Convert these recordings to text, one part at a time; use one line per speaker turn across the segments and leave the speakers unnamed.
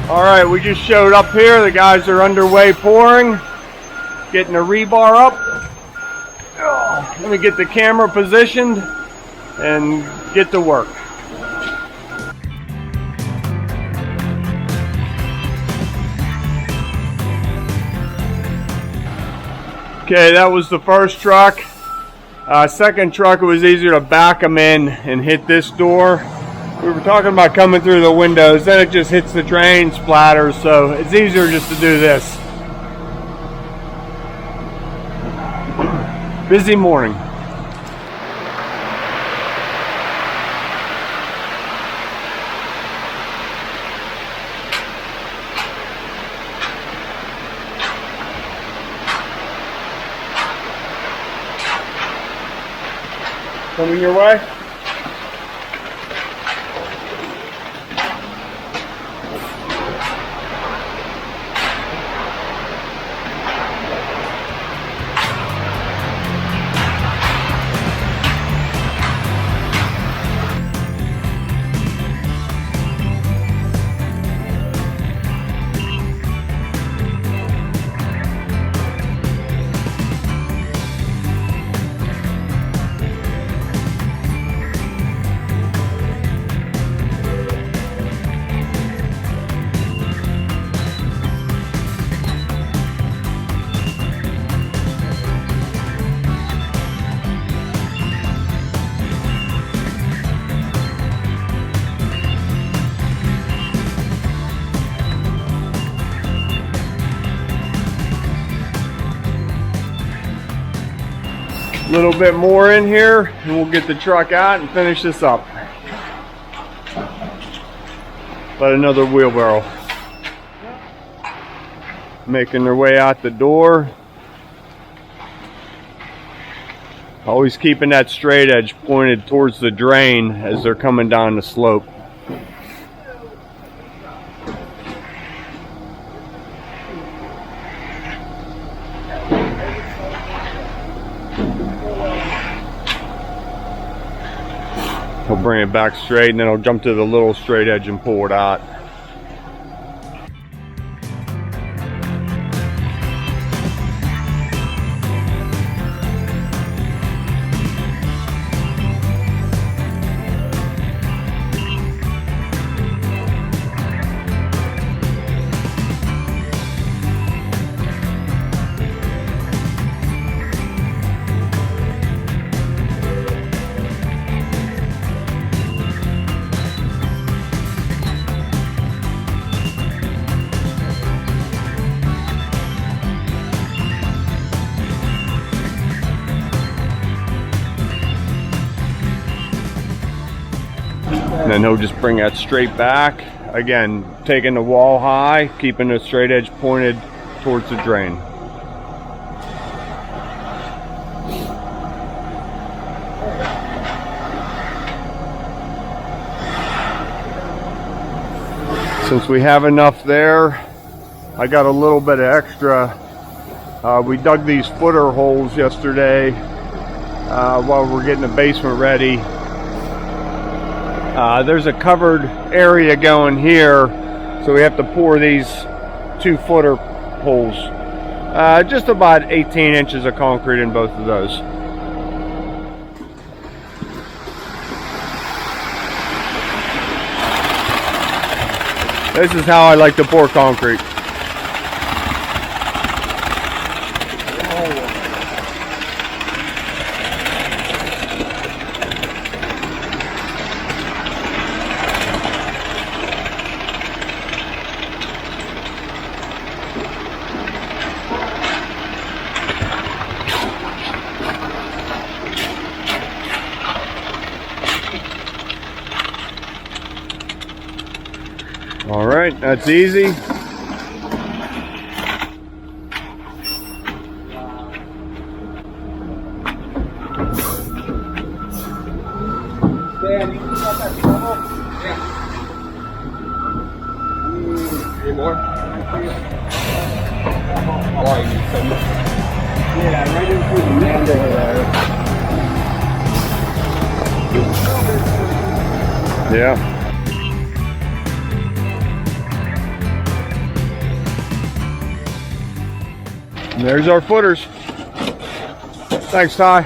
All right, we just showed up here. The guys are underway pouring, getting the rebar up. Let me get the camera positioned and get to work. Okay, that was the first truck. Second truck, it was easier to back them in and hit this door. We were talking about coming through the windows, then it just hits the drain, splatters, so it's easier just to do this. Busy morning. Coming your way? A little bit more in here and we'll get the truck out and finish this up. But another wheelbarrow. Making their way out the door. Always keeping that straight edge pointed towards the drain as they're coming down the slope. He'll bring it back straight and then he'll jump to the little straight edge and pull it out. And then he'll just bring that straight back. Again, taking the wall high, keeping the straight edge pointed towards the drain. Since we have enough there, I got a little bit of extra. We dug these footer holes yesterday while we're getting the basement ready. There's a covered area going here, so we have to pour these 2 footer holes. Just about 18 inches of concrete in both of those. This is how I like to pour concrete. All right, that's easy. Any more? Yeah, right in through the man over there. Yeah. there's our footers. Thanks, Ty.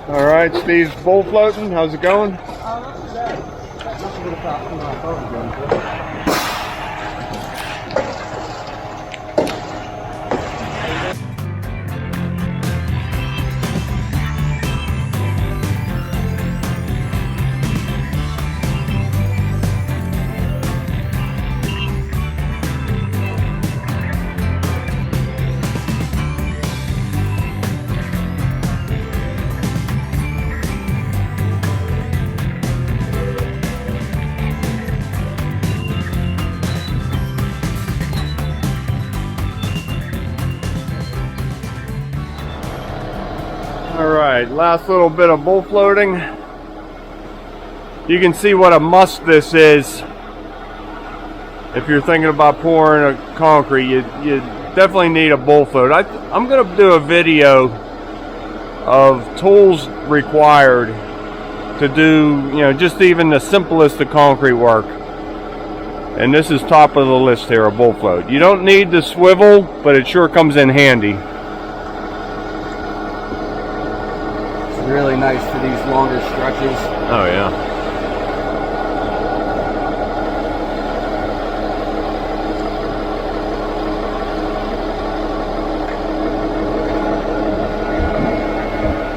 All right, Steve's bull floating. How's it going?
Not too bad. Not a little faster than I thought it was going to.
All right, last little bit of bull floating. You can see what a must this is. If you're thinking about pouring a concrete, you definitely need a bull float. I'm gonna do a video of tools required to do, just even the simplest of concrete work. And this is top of the list here, a bull float. You don't need the swivel, but it sure comes in handy.
Really nice for these longer stretches.
Oh yeah.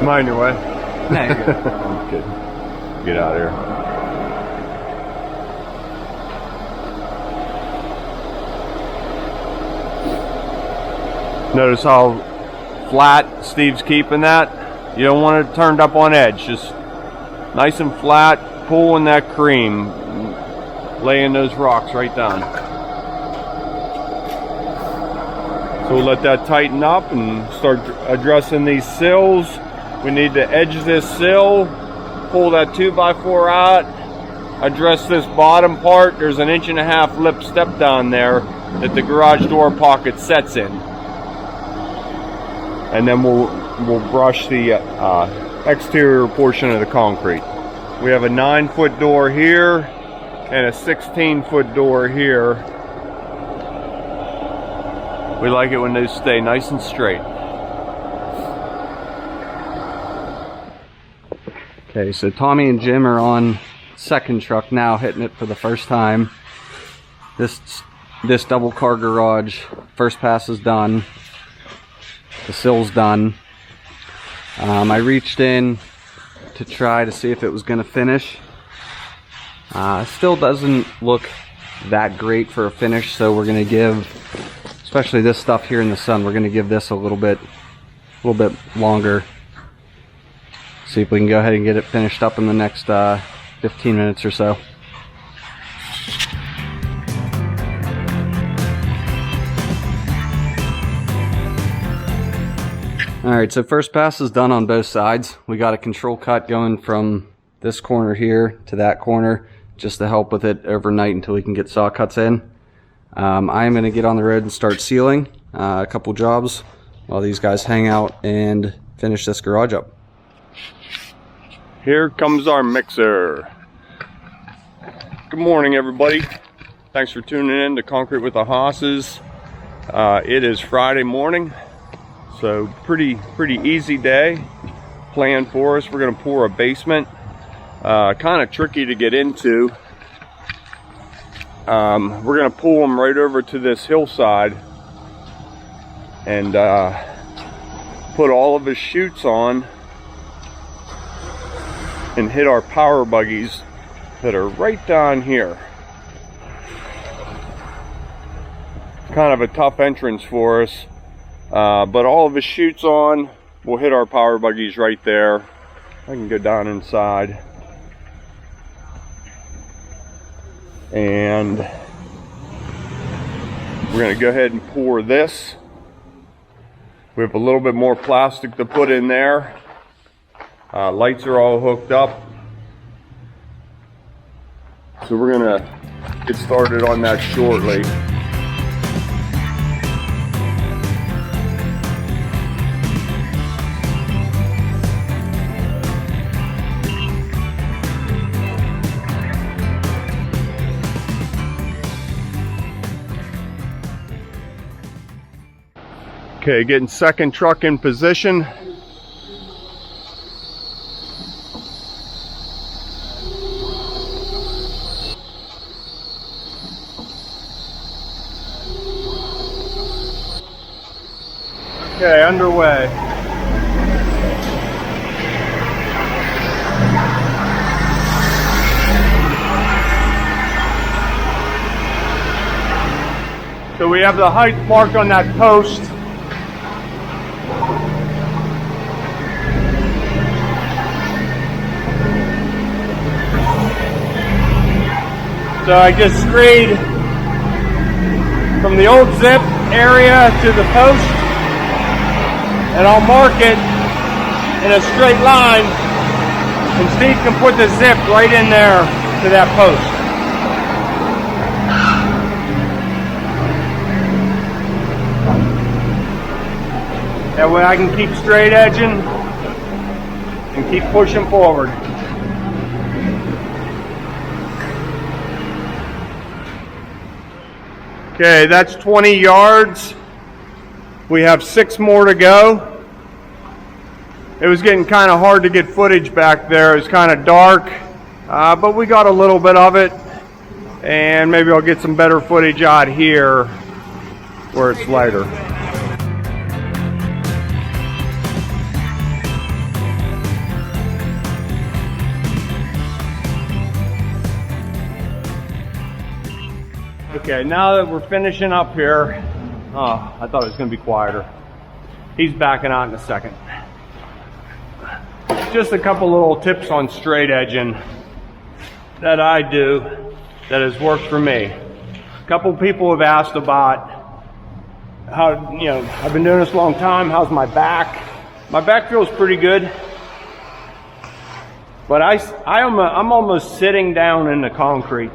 Mind your way.
No, you're good.
I'm kidding. Get out of here. Notice how flat Steve's keeping that. You don't want it turned up on edge, just nice and flat, pulling that cream, laying those rocks right down. So we'll let that tighten up and start addressing these sills. We need to edge this sill, pull that 2x4 out, address this bottom part. There's an 1.5 inch lip step down there that the garage door pocket sets in. And then we'll brush the exterior portion of the concrete. We have a 9-foot door here and a 16-foot door here. We like it when those stay nice and straight.
Okay, so Tommy and Jim are on second truck now, hitting it for the first time. This double car garage, first pass is done. The sill's done. I reached in to try to see if it was going to finish. Still doesn't look that great for a finish, so we're going to give, especially this stuff here in the sun, we're going to give this a little bit longer. See if we can go ahead and get it finished up in the next 15 minutes or so. Alright, so first pass is done on both sides. We got a control cut going from this corner here to that corner just to help with it overnight until we can get saw cuts in. I am going to get on the road and start sealing a couple jobs while these guys hang out and finish this garage up.
Here comes our mixer. Good morning, everybody. Thanks for tuning in to Concrete with the Hosses. It is Friday morning. So pretty easy day planned for us. We're going to pour a basement. Kind of tricky to get into. We're going to pull them right over to this hillside and put all of his chutes on and hit our power buggies that are right down here. Kind of a tough entrance for us. But all of his chutes on, we'll hit our power buggies right there. I can go down inside. And we're going to go ahead and pour this. We have a little bit more plastic to put in there. Lights are all hooked up. So we're going to get started on that shortly. Okay, getting second truck in position. Okay, underway. So we have the height marked on that post. So I just screed from the old zip area to the post, and I'll mark it in a straight line, and Steve can put the zip right in there to that post. That way I can keep straight edging and keep pushing forward. Okay, that's 20 yards. We have 6 more to go. It was getting kind of hard to get footage back there. It was kind of dark, but we got a little bit of it, and maybe I'll get some better footage out here where it's lighter. Okay, now that we're finishing up here, I thought it was going to be quieter. He's backing out in a second. Just a couple little tips on straight edging that I do that has worked for me. A couple people have asked about how, I've been doing this a long time, how's my back? My back feels pretty good, but I'm almost sitting down in the concrete.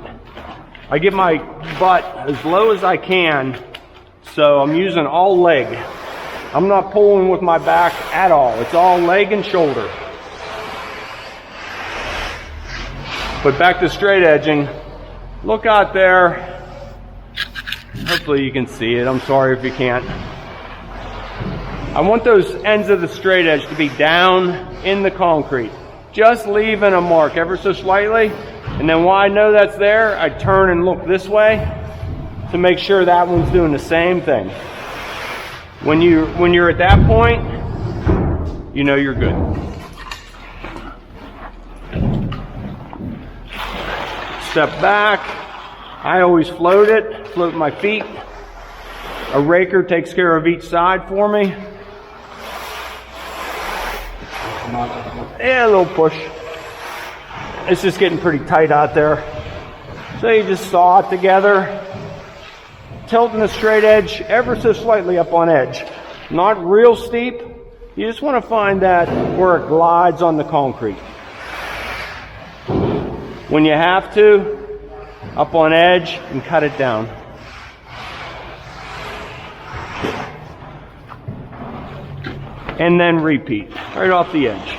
I get my butt as low as I can, so I'm using all leg. I'm not pulling with my back at all. It's all leg and shoulder. But back to straight edging. Look out there. Hopefully you can see it. I'm sorry if you can't. I want those ends of the straight edge to be down in the concrete. Just leaving a mark ever so slightly. And then while I know that's there, I turn and look this way to make sure that one's doing the same thing. When you're at that point, you know you're good. Step back. I always float my feet. A raker takes care of each side for me. Yeah, a little push. It's just getting pretty tight out there. So you just saw it together, tilting the straight edge ever so slightly up on edge. Not real steep. You just want to find that where it glides on the concrete. When you have to, up on edge and cut it down. And then repeat, right off the edge.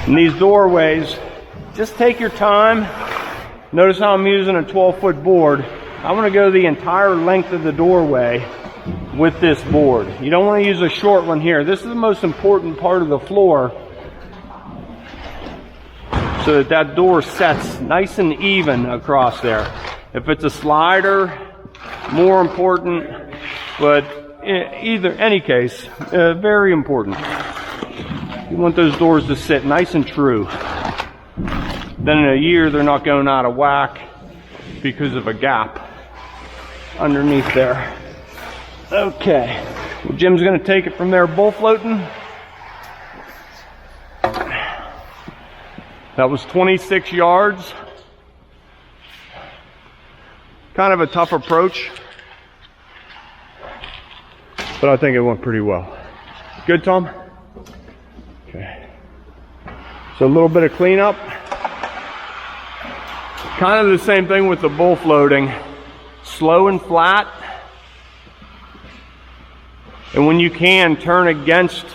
In these doorways, just take your time. Notice how I'm using a 12-foot board. I want to go the entire length of the doorway with this board. You don't want to use a short one here. This is the most important part of the floor, so that that door sets nice and even across there. If it's a slider, more important, but any case, very important. You want those doors to sit nice and true. Then in a year, they're not going out of whack because of a gap underneath there. Okay, well, Jim's going to take it from there, bull floating. That was 26 yards. Kind of a tough approach, but I think it went pretty well. Good, Tom? Okay. So a little bit of cleanup. Kind of the same thing with the bull floating. Slow and flat. And when you can, turn against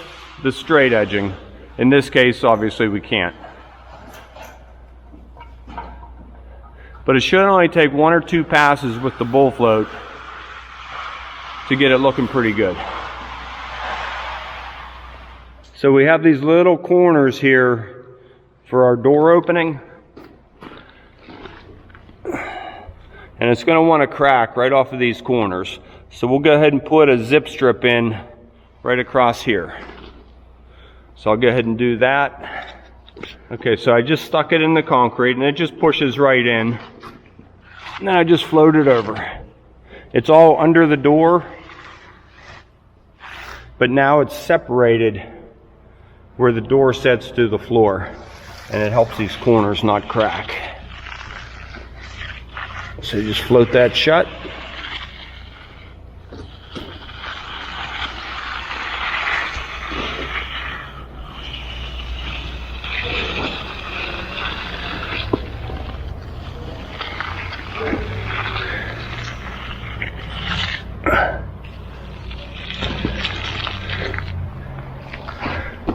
the straight edging. In this case, obviously we can't. But it should only take 1 or 2 passes with the bull float to get it looking pretty good. So we have these little corners here for our door opening. And it's going to want to crack right off of these corners. So we'll go ahead and put a zip strip in right across here. So I'll go ahead and do that. Okay, so I just stuck it in the concrete and it just pushes right in. And then I just float it over. It's all under the door, but now it's separated where the door sets to the floor, and it helps these corners not crack. So you just float that shut.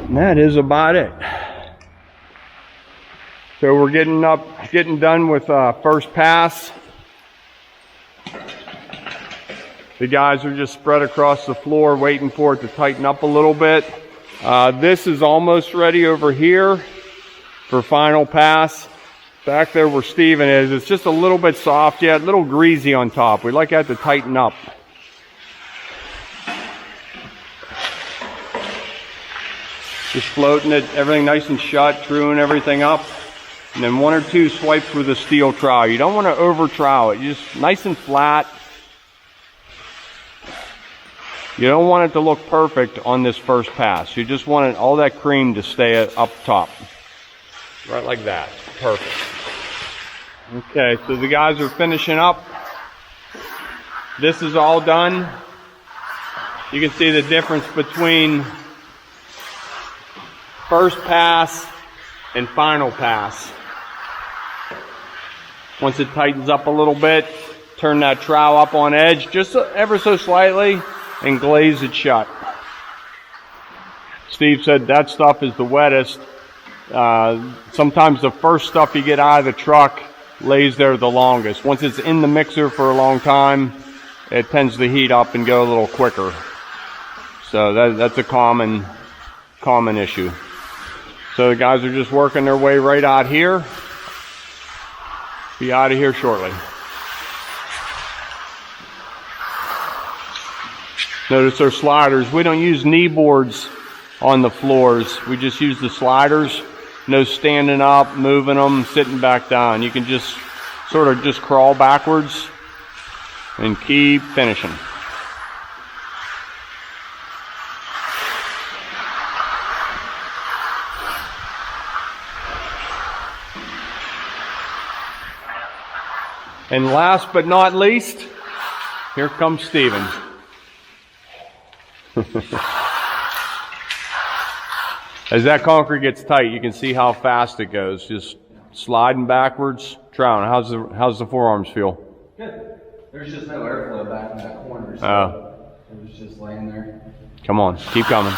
And that is about it. So we're getting done with first pass. The guys are just spread across the floor waiting for it to tighten up a little bit. This is almost ready over here for final pass. Back there where Steven is, it's just a little bit soft yet, a little greasy on top. We'd like that to tighten up. Just floating it, everything nice and shut, truing everything up. And then 1 or 2 swipes with a steel trowel. You don't want to over trowel it. You just nice and flat. You don't want it to look perfect on this first pass. You just want all that cream to stay up top. Right like that. Perfect. Okay, so the guys are finishing up. This is all done. You can see the difference between first pass and final pass. Once it tightens up a little bit, turn that trowel up on edge just ever so slightly and glaze it shut. Steve said that stuff is the wettest. Sometimes the first stuff you get out of the truck lays there the longest. Once it's in the mixer for a long time, it tends to heat up and go a little quicker. So that's a common issue. So the guys are just working their way right out here. Be out of here shortly. Notice our sliders. We don't use knee boards on the floors. We just use the sliders. No standing up, moving them, sitting back down. You can just sort of just crawl backwards and keep finishing. And last but not least, here comes Steven. As that concrete gets tight, you can see how fast it goes. Just sliding backwards. Trown, how's the forearms feel?
Good. There's just no airflow back in that corner, so it was just laying there.
Come on, keep coming.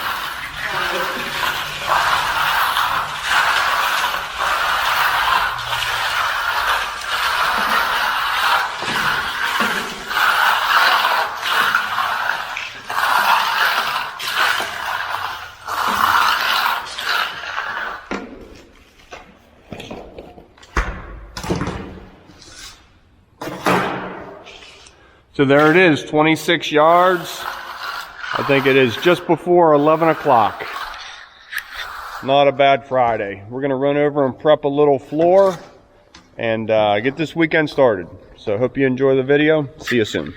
So there it is, 26 yards. I think it is just before 11 o'clock. Not a bad Friday. We're going to run over and prep a little floor and get this weekend started. So hope you enjoy the video. See you soon.